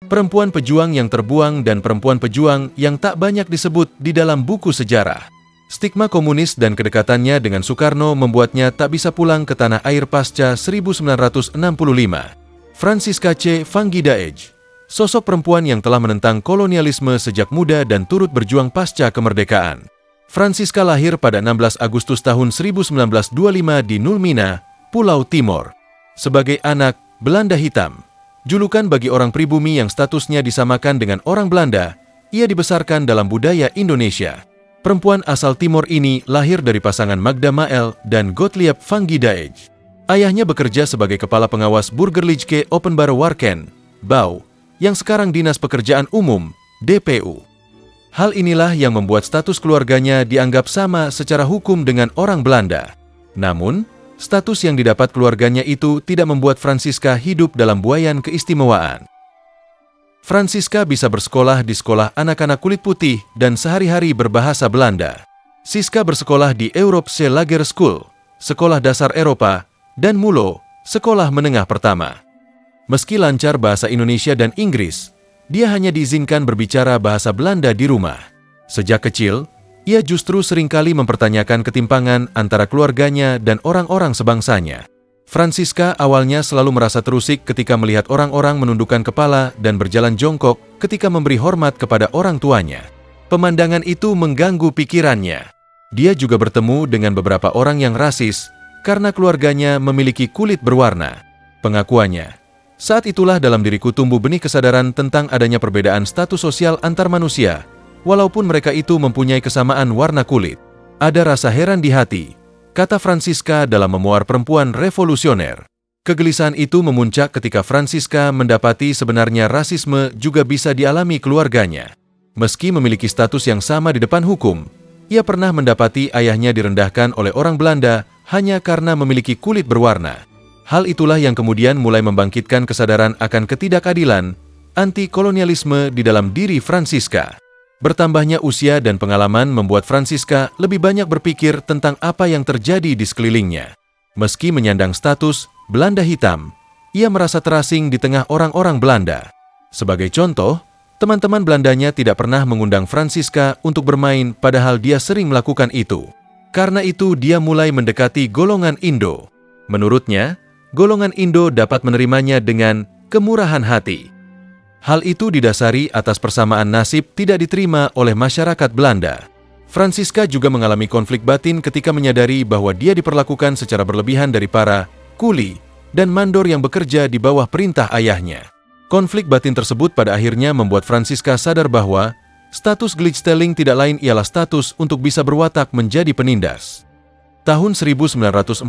perempuan pejuang yang terbuang dan perempuan pejuang yang tak banyak disebut di dalam buku sejarah. Stigma komunis dan kedekatannya dengan Soekarno membuatnya tak bisa pulang ke tanah air pasca 1965. Franziska C. Vangidaege, sosok perempuan yang telah menentang kolonialisme sejak muda dan turut berjuang pasca kemerdekaan. Franziska lahir pada 16 Agustus tahun 1925 di Nulmina, Pulau Timor. Sebagai anak Belanda hitam, julukan bagi orang pribumi yang statusnya disamakan dengan orang Belanda, ia dibesarkan dalam budaya Indonesia. Perempuan asal Timor ini lahir dari pasangan Magda Mael dan Gottlieb Vangidaege. Ayahnya bekerja sebagai kepala pengawas Burgerlijke Openbare Werken, BAU, yang sekarang Dinas Pekerjaan Umum, DPU. Hal inilah yang membuat status keluarganya dianggap sama secara hukum dengan orang Belanda. Namun, status yang didapat keluarganya itu tidak membuat Franziska hidup dalam buayan keistimewaan. Franziska bisa bersekolah di sekolah anak-anak kulit putih dan sehari-hari berbahasa Belanda. Siska bersekolah di Europese Lager School, sekolah dasar Eropa, dan Mulo, sekolah menengah pertama. Meski lancar bahasa Indonesia dan Inggris, dia hanya diizinkan berbicara bahasa Belanda di rumah. Sejak kecil, ia justru seringkali mempertanyakan ketimpangan antara keluarganya dan orang-orang sebangsanya. Franziska awalnya selalu merasa terusik ketika melihat orang-orang menundukkan kepala dan berjalan jongkok ketika memberi hormat kepada orang tuanya. Pemandangan itu mengganggu pikirannya. Dia juga bertemu dengan beberapa orang yang rasis karena keluarganya memiliki kulit berwarna. Pengakuannya, saat itulah dalam diriku tumbuh benih kesadaran tentang adanya perbedaan status sosial antar manusia, walaupun mereka itu mempunyai kesamaan warna kulit. Ada rasa heran di hati, kata Franziska dalam Memoir Perempuan Revolusioner. Kegelisahan itu memuncak ketika Franziska mendapati sebenarnya rasisme juga bisa dialami keluarganya. Meski memiliki status yang sama di depan hukum, ia pernah mendapati ayahnya direndahkan oleh orang Belanda hanya karena memiliki kulit berwarna. Hal itulah yang kemudian mulai membangkitkan kesadaran akan ketidakadilan, anti-kolonialisme di dalam diri Franziska. Bertambahnya usia dan pengalaman membuat Franziska lebih banyak berpikir tentang apa yang terjadi di sekelilingnya. Meski menyandang status Belanda hitam, ia merasa terasing di tengah orang-orang Belanda. Sebagai contoh, teman-teman Belandanya tidak pernah mengundang Franziska untuk bermain padahal dia sering melakukan itu. Karena itu dia mulai mendekati golongan Indo. Menurutnya, golongan Indo dapat menerimanya dengan kemurahan hati. Hal itu didasari atas persamaan nasib tidak diterima oleh masyarakat Belanda. Franziska juga mengalami konflik batin ketika menyadari bahwa dia diperlakukan secara berlebihan dari para kuli dan mandor yang bekerja di bawah perintah ayahnya. Konflik batin tersebut pada akhirnya membuat Franziska sadar bahwa status Gleichstelling tidak lain ialah status untuk bisa berwatak menjadi penindas. Tahun 1942,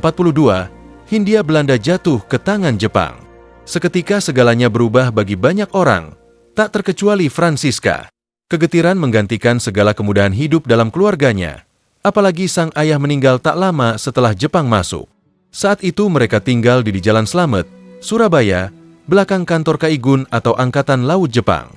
Hindia Belanda jatuh ke tangan Jepang. Seketika segalanya berubah bagi banyak orang, tak terkecuali Franziska. Kegetiran menggantikan segala kemudahan hidup dalam keluarganya, apalagi sang ayah meninggal tak lama setelah Jepang masuk. Saat itu mereka tinggal di Jalan Slamet, Surabaya, belakang kantor Kaigun atau Angkatan Laut Jepang.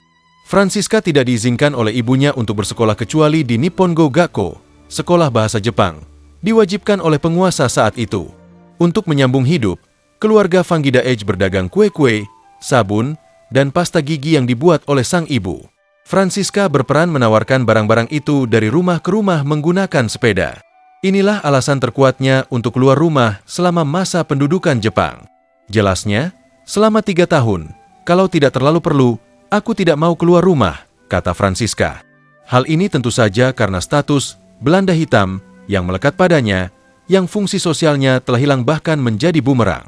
Franziska tidak diizinkan oleh ibunya untuk bersekolah kecuali di Nippongo Gakko, sekolah bahasa Jepang, diwajibkan oleh penguasa saat itu. Untuk menyambung hidup, keluarga Vangidaege berdagang kue-kue, sabun, dan pasta gigi yang dibuat oleh sang ibu. Franziska berperan menawarkan barang-barang itu dari rumah ke rumah menggunakan sepeda. Inilah alasan terkuatnya untuk keluar rumah selama masa pendudukan Jepang. Jelasnya, selama 3 tahun, kalau tidak terlalu perlu, aku tidak mau keluar rumah, kata Franziska. Hal ini tentu saja karena status Belanda hitam yang melekat padanya, yang fungsi sosialnya telah hilang bahkan menjadi bumerang.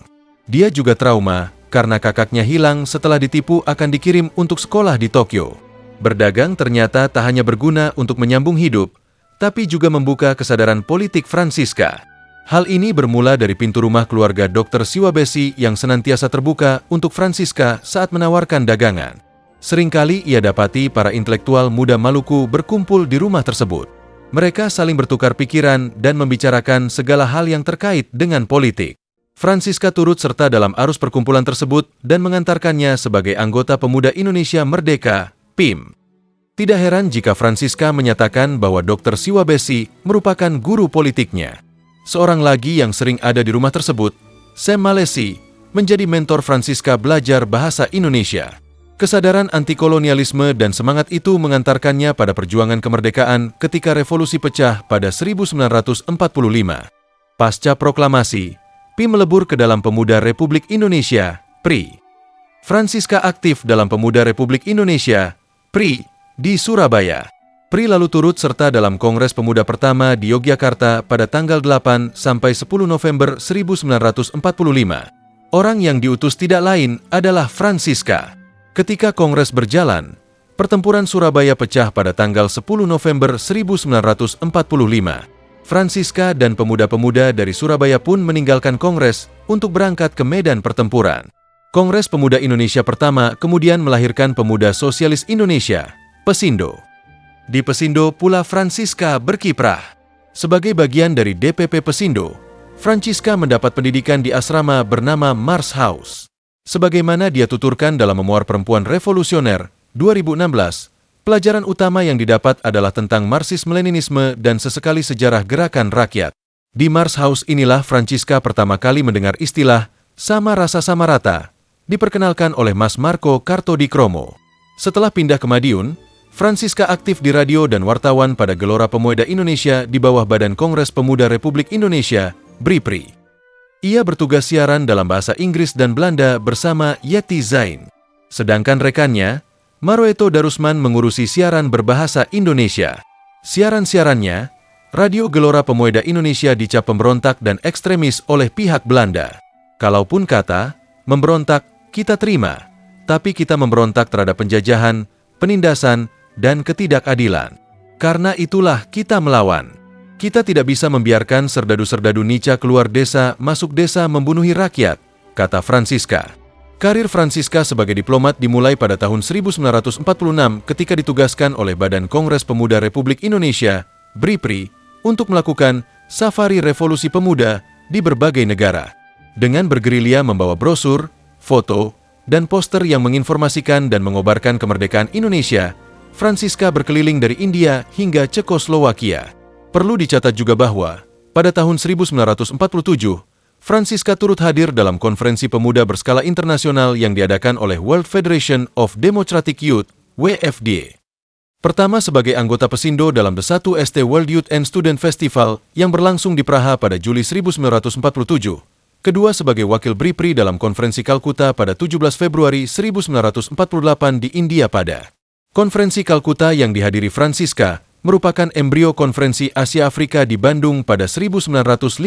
Dia juga trauma karena kakaknya hilang setelah ditipu akan dikirim untuk sekolah di Tokyo. Berdagang ternyata tak hanya berguna untuk menyambung hidup, tapi juga membuka kesadaran politik Franziska. Hal ini bermula dari pintu rumah keluarga Dr. Siwabesi yang senantiasa terbuka untuk Franziska saat menawarkan dagangan. Seringkali ia dapati para intelektual muda Maluku berkumpul di rumah tersebut. Mereka saling bertukar pikiran dan membicarakan segala hal yang terkait dengan politik. Franziska turut serta dalam arus perkumpulan tersebut dan mengantarkannya sebagai anggota Pemuda Indonesia Merdeka, PIM. Tidak heran jika Franziska menyatakan bahwa Dr. Siwabesi merupakan guru politiknya. Seorang lagi yang sering ada di rumah tersebut, Sam Malesi, menjadi mentor Franziska belajar bahasa Indonesia. Kesadaran anti-kolonialisme dan semangat itu mengantarkannya pada perjuangan kemerdekaan ketika revolusi pecah pada 1945. Pasca proklamasi, Pi melebur ke dalam Pemuda Republik Indonesia, PRI. Francisca aktif dalam Pemuda Republik Indonesia, PRI, di Surabaya. PRI lalu turut serta dalam Kongres Pemuda pertama di Yogyakarta pada tanggal 8 sampai 10 November 1945. Orang yang diutus tidak lain adalah Francisca. Ketika Kongres berjalan, pertempuran Surabaya pecah pada tanggal 10 November 1945. Francisca dan pemuda-pemuda dari Surabaya pun meninggalkan Kongres untuk berangkat ke medan pertempuran. Kongres Pemuda Indonesia pertama kemudian melahirkan Pemuda Sosialis Indonesia, Pesindo. Di Pesindo pula Francisca berkiprah. Sebagai bagian dari DPP Pesindo, Francisca mendapat pendidikan di asrama bernama Mars House. Sebagaimana dia tuturkan dalam Memoar Perempuan Revolusioner 2016, pelajaran utama yang didapat adalah tentang Marxisme-Leninisme dan sesekali sejarah gerakan rakyat. Di Mars House inilah Francisca pertama kali mendengar istilah sama rasa sama rata, diperkenalkan oleh Mas Marco Kartodikromo. Setelah pindah ke Madiun, Francisca aktif di radio dan wartawan pada Gelora Pemuda Indonesia di bawah Badan Kongres Pemuda Republik Indonesia, BRIPRI. Ia bertugas siaran dalam bahasa Inggris dan Belanda bersama Yeti Zain. Sedangkan rekannya, Maroeto Darusman mengurusi siaran berbahasa Indonesia. Siaran-siarannya, Radio Gelora Pemuda Indonesia dicap pemberontak dan ekstremis oleh pihak Belanda. Kalaupun kata, memberontak, kita terima, tapi kita memberontak terhadap penjajahan, penindasan, dan ketidakadilan. Karena itulah kita melawan. Kita tidak bisa membiarkan serdadu-serdadu Nica keluar desa, masuk desa membunuhi rakyat, kata Francisca. Karir Francisca sebagai diplomat dimulai pada tahun 1946 ketika ditugaskan oleh Badan Kongres Pemuda Republik Indonesia, BRIPRI, untuk melakukan safari revolusi pemuda di berbagai negara. Dengan bergerilya membawa brosur, foto, dan poster yang menginformasikan dan mengobarkan kemerdekaan Indonesia, Francisca berkeliling dari India hingga Cekoslowakia. Perlu dicatat juga bahwa, pada tahun 1947, Francisca turut hadir dalam konferensi pemuda berskala internasional yang diadakan oleh World Federation of Democratic Youth, WFD. Pertama sebagai anggota Pesindo dalam The 1st World Youth and Student Festival yang berlangsung di Praha pada Juli 1947. Kedua sebagai wakil BRIPRI dalam konferensi Kalkuta pada 17 Februari 1948 di India pada. Konferensi Kalkuta yang dihadiri Francisca merupakan embrio konferensi Asia-Afrika di Bandung pada 1955.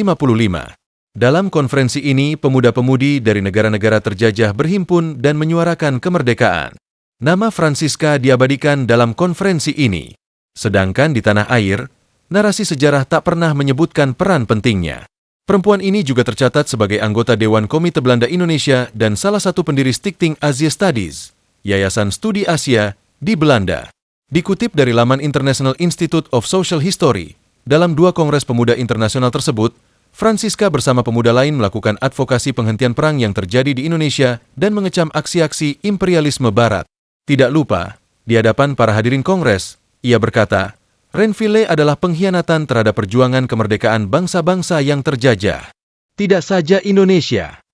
Dalam konferensi ini, pemuda-pemudi dari negara-negara terjajah berhimpun dan menyuarakan kemerdekaan. Nama Francisca diabadikan dalam konferensi ini. Sedangkan di tanah air, narasi sejarah tak pernah menyebutkan peran pentingnya. Perempuan ini juga tercatat sebagai anggota Dewan Komite Belanda Indonesia dan salah satu pendiri Stichting Asia Studies, Yayasan Studi Asia, di Belanda. Dikutip dari laman International Institute of Social History, dalam dua Kongres Pemuda Internasional tersebut, Francisca bersama pemuda lain melakukan advokasi penghentian perang yang terjadi di Indonesia dan mengecam aksi-aksi imperialisme Barat. Tidak lupa, di hadapan para hadirin Kongres, ia berkata, Renville adalah pengkhianatan terhadap perjuangan kemerdekaan bangsa-bangsa yang terjajah. Tidak saja Indonesia.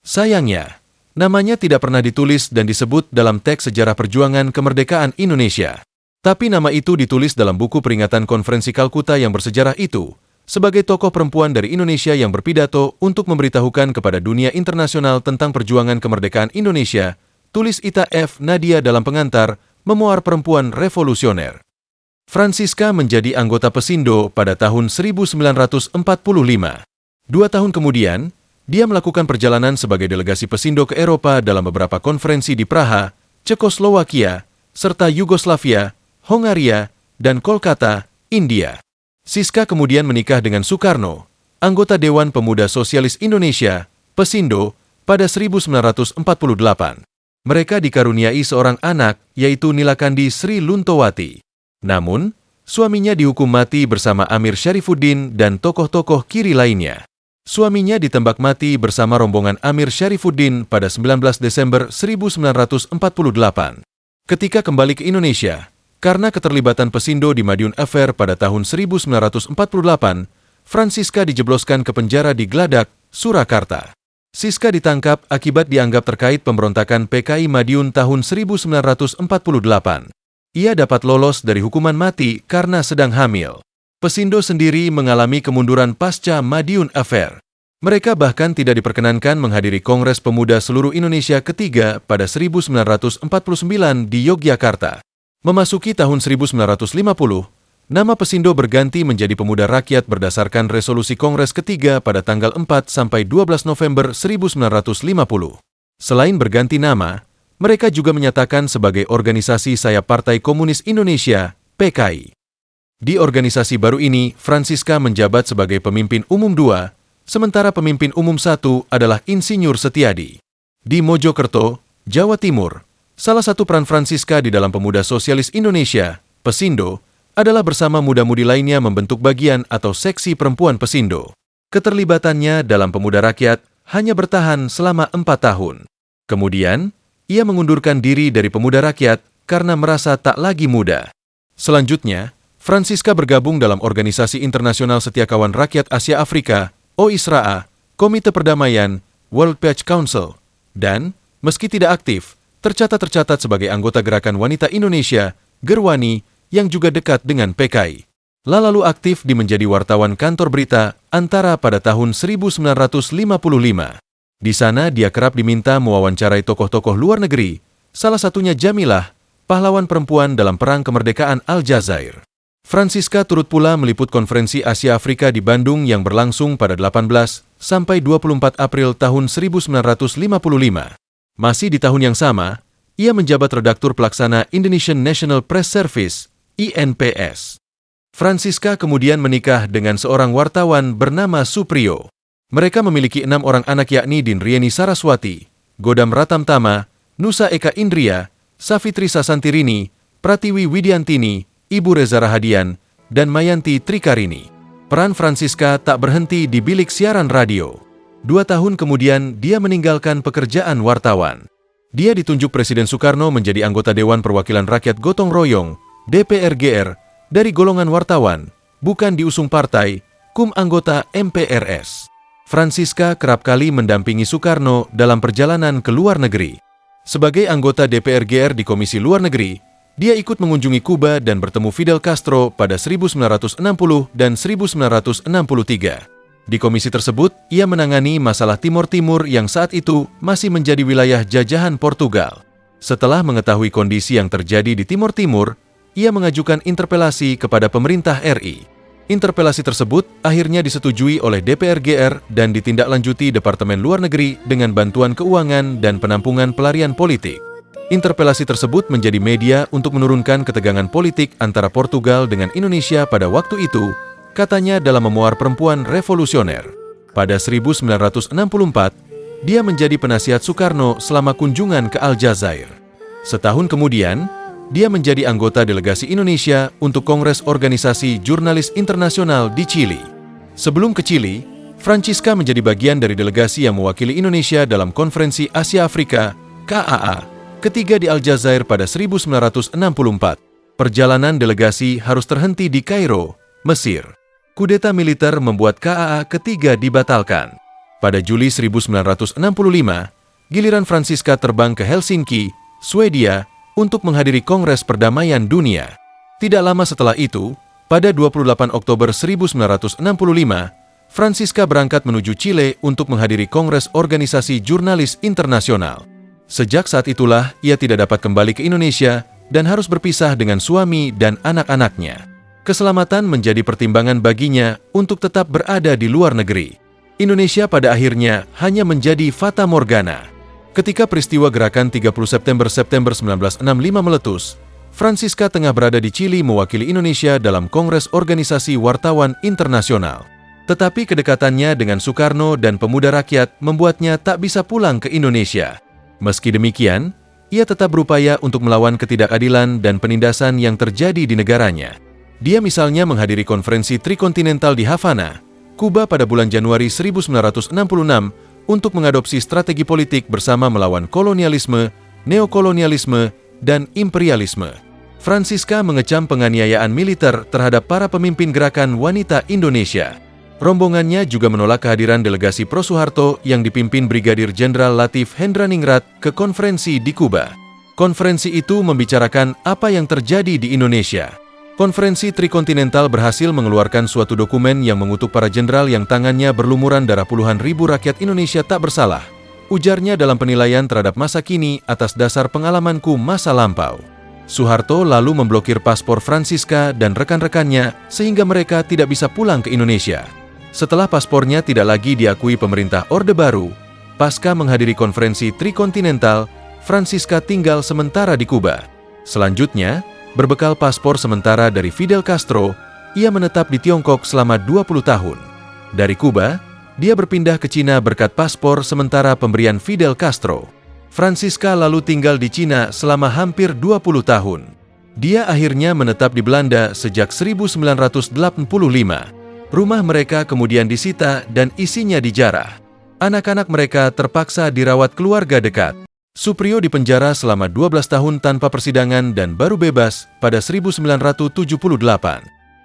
Sayangnya, namanya tidak pernah ditulis dan disebut dalam teks sejarah perjuangan kemerdekaan Indonesia. Tapi nama itu ditulis dalam buku peringatan konferensi Kalkuta yang bersejarah itu, sebagai tokoh perempuan dari Indonesia yang berpidato untuk memberitahukan kepada dunia internasional tentang perjuangan kemerdekaan Indonesia, tulis Ita F. Nadia dalam pengantar Memoar Perempuan Revolusioner. Francisca menjadi anggota Pesindo pada tahun 1945. 2 tahun kemudian, dia melakukan perjalanan sebagai delegasi Pesindo ke Eropa dalam beberapa konferensi di Praha, Cekoslowakia, serta Yugoslavia, Hongaria, dan Kolkata, India. Siska kemudian menikah dengan Soekarno, anggota Dewan Pemuda Sosialis Indonesia, Pesindo, pada 1948. Mereka dikaruniai seorang anak, yaitu Nilakandi Sri Luntowati. Namun, suaminya dihukum mati bersama Amir Syarifuddin dan tokoh-tokoh kiri lainnya. Suaminya ditembak mati bersama rombongan Amir Syarifuddin pada 19 Desember 1948. Ketika kembali ke Indonesia, karena keterlibatan Pesindo di Madiun Affair pada tahun 1948, Francisca dijebloskan ke penjara di Gladak, Surakarta. Siska ditangkap akibat dianggap terkait pemberontakan PKI Madiun tahun 1948. Ia dapat lolos dari hukuman mati karena sedang hamil. Pesindo sendiri mengalami kemunduran pasca Madiun Affair. Mereka bahkan tidak diperkenankan menghadiri Kongres Pemuda Seluruh Indonesia ketiga pada 1949 di Yogyakarta. Memasuki tahun 1950, nama Pesindo berganti menjadi Pemuda Rakyat berdasarkan resolusi Kongres ketiga pada tanggal 4–12 November 1950. Selain berganti nama, mereka juga menyatakan sebagai organisasi sayap Partai Komunis Indonesia, PKI. Di organisasi baru ini, Francisca menjabat sebagai pemimpin umum 2, sementara pemimpin umum 1 adalah Insinyur Setiadi. Di Mojokerto, Jawa Timur, salah satu peran Francisca di dalam Pemuda Sosialis Indonesia, Pesindo, adalah bersama muda-mudi lainnya membentuk bagian atau seksi perempuan Pesindo. Keterlibatannya dalam Pemuda Rakyat hanya bertahan selama 4 tahun. Kemudian, ia mengundurkan diri dari Pemuda Rakyat karena merasa tak lagi muda. Selanjutnya, Francisca bergabung dalam Organisasi Internasional Setiakawan Rakyat Asia Afrika, OISRA, Komite Perdamaian, World Peace Council, dan, meski tidak aktif, tercatat sebagai anggota Gerakan Wanita Indonesia, Gerwani, yang juga dekat dengan PKI. Lalu aktif di menjadi wartawan kantor berita Antara pada tahun 1955. Di sana dia kerap diminta mewawancarai tokoh-tokoh luar negeri, salah satunya Jamilah, pahlawan perempuan dalam Perang Kemerdekaan Aljazair. Francisca turut pula meliput konferensi Asia Afrika di Bandung yang berlangsung pada 18–24 April tahun 1955. Masih di tahun yang sama, ia menjabat redaktur pelaksana Indonesian National Press Service, INPS. Francisca kemudian menikah dengan seorang wartawan bernama Suprio. Mereka memiliki 6 orang anak yakni Dinrieni Saraswati, Godam Ratamtama, Nusa Eka Indria, Safitri Sasantirini, Pratiwi Widiantini, Ibu Reza Rahadian, dan Mayanti Trikarini. Peran Francisca tak berhenti di bilik siaran radio. 2 tahun kemudian dia meninggalkan pekerjaan wartawan. Dia ditunjuk Presiden Soekarno menjadi anggota Dewan Perwakilan Rakyat Gotong Royong, DPR-GR, dari golongan wartawan, bukan diusung partai, anggota MPRS. Francisca kerap kali mendampingi Soekarno dalam perjalanan ke luar negeri. Sebagai anggota DPR-GR di Komisi Luar Negeri, dia ikut mengunjungi Kuba dan bertemu Fidel Castro pada 1960 dan 1963. Di komisi tersebut, ia menangani masalah Timor Timur yang saat itu masih menjadi wilayah jajahan Portugal. Setelah mengetahui kondisi yang terjadi di Timor Timur, ia mengajukan interpelasi kepada pemerintah RI. Interpelasi tersebut akhirnya disetujui oleh DPR-GR dan ditindaklanjuti Departemen Luar Negeri dengan bantuan keuangan dan penampungan pelarian politik. Interpelasi tersebut menjadi media untuk menurunkan ketegangan politik antara Portugal dengan Indonesia pada waktu itu, katanya dalam memuar perempuan revolusioner. Pada 1964, dia menjadi penasihat Soekarno selama kunjungan ke Aljazair. Setahun kemudian, dia menjadi anggota delegasi Indonesia untuk Kongres Organisasi Jurnalis Internasional di Chili. Sebelum ke Chili, Francisca menjadi bagian dari delegasi yang mewakili Indonesia dalam Konferensi Asia Afrika, KAA, ketiga di Aljazair pada 1964. Perjalanan delegasi harus terhenti di Kairo, Mesir. Kudeta militer membuat KAA ketiga dibatalkan. Pada Juli 1965, giliran Francisca terbang ke Helsinki, Swedia, untuk menghadiri Kongres Perdamaian Dunia. Tidak lama setelah itu, pada 28 Oktober 1965, Francisca berangkat menuju Chile untuk menghadiri Kongres Organisasi Jurnalis Internasional. Sejak saat itulah, ia tidak dapat kembali ke Indonesia dan harus berpisah dengan suami dan anak-anaknya. Keselamatan menjadi pertimbangan baginya untuk tetap berada di luar negeri. Indonesia pada akhirnya hanya menjadi fata morgana. Ketika peristiwa gerakan 30 September 1965 meletus, Francisca tengah berada di Chili mewakili Indonesia dalam Kongres Organisasi Wartawan Internasional. Tetapi kedekatannya dengan Soekarno dan Pemuda Rakyat membuatnya tak bisa pulang ke Indonesia. Meski demikian, ia tetap berupaya untuk melawan ketidakadilan dan penindasan yang terjadi di negaranya. Dia misalnya menghadiri konferensi Trikontinental di Havana, Kuba pada bulan Januari 1966 untuk mengadopsi strategi politik bersama melawan kolonialisme, neokolonialisme, dan imperialisme. Francisca mengecam penganiayaan militer terhadap para pemimpin gerakan wanita Indonesia. Rombongannya juga menolak kehadiran delegasi pro-Soeharto yang dipimpin Brigadir Jenderal Latif Hendraningrat ke konferensi di Kuba. Konferensi itu membicarakan apa yang terjadi di Indonesia. Konferensi Trikontinental berhasil mengeluarkan suatu dokumen yang mengutuk para jenderal yang tangannya berlumuran darah puluhan ribu rakyat Indonesia tak bersalah. Ujarnya dalam penilaian terhadap masa kini atas dasar pengalamanku masa lampau. Soeharto lalu memblokir paspor Francisca dan rekan-rekannya sehingga mereka tidak bisa pulang ke Indonesia. Setelah paspornya tidak lagi diakui pemerintah Orde Baru, pasca menghadiri konferensi Trikontinental, Francisca tinggal sementara di Kuba. Selanjutnya, berbekal paspor sementara dari Fidel Castro, ia menetap di Tiongkok selama 20 tahun. Dari Kuba, dia berpindah ke Cina berkat paspor sementara pemberian Fidel Castro. Francisca lalu tinggal di Cina selama hampir 20 tahun. Dia akhirnya menetap di Belanda sejak 1985. Rumah mereka kemudian disita dan isinya dijarah. Anak-anak mereka terpaksa dirawat keluarga dekat. Suprio dipenjara selama 12 tahun tanpa persidangan dan baru bebas pada 1978.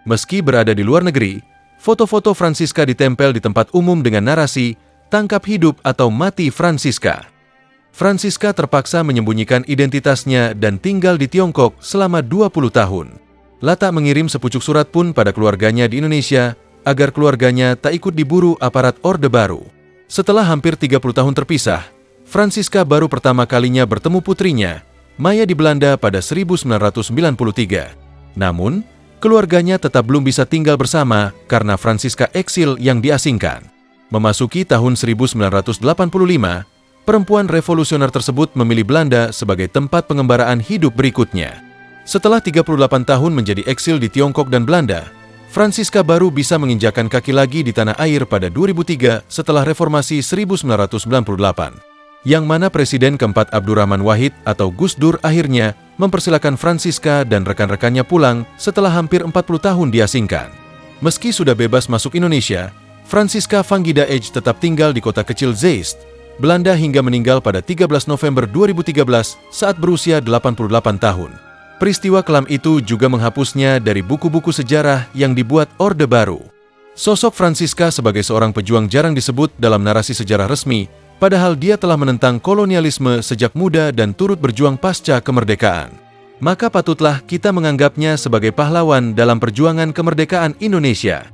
Meski berada di luar negeri, foto-foto Francisca ditempel di tempat umum dengan narasi, "Tangkap hidup atau mati Francisca." Francisca terpaksa menyembunyikan identitasnya dan tinggal di Tiongkok selama 20 tahun. Lata mengirim sepucuk surat pun pada keluarganya di Indonesia agar keluarganya tak ikut diburu aparat Orde Baru. Setelah hampir 30 tahun terpisah, Francisca baru pertama kalinya bertemu putrinya, Maya di Belanda pada 1993. Namun, keluarganya tetap belum bisa tinggal bersama karena Francisca eksil yang diasingkan. Memasuki tahun 1985, perempuan revolusioner tersebut memilih Belanda sebagai tempat pengembaraan hidup berikutnya. Setelah 38 tahun menjadi eksil di Tiongkok dan Belanda, Francisca baru bisa menginjakan kaki lagi di tanah air pada 2003 setelah reformasi 1998. Yang mana Presiden keempat Abdurrahman Wahid atau Gus Dur akhirnya mempersilakan Francisca dan rekan-rekannya pulang setelah hampir 40 tahun diasingkan. Meski sudah bebas masuk Indonesia, Francisca Vanggida Age tetap tinggal di kota kecil Zeist, Belanda hingga meninggal pada 13 November 2013 saat berusia 88 tahun. Peristiwa kelam itu juga menghapusnya dari buku-buku sejarah yang dibuat Orde Baru. Sosok Francisca sebagai seorang pejuang jarang disebut dalam narasi sejarah resmi, padahal dia telah menentang kolonialisme sejak muda dan turut berjuang pasca kemerdekaan. Maka patutlah kita menganggapnya sebagai pahlawan dalam perjuangan kemerdekaan Indonesia.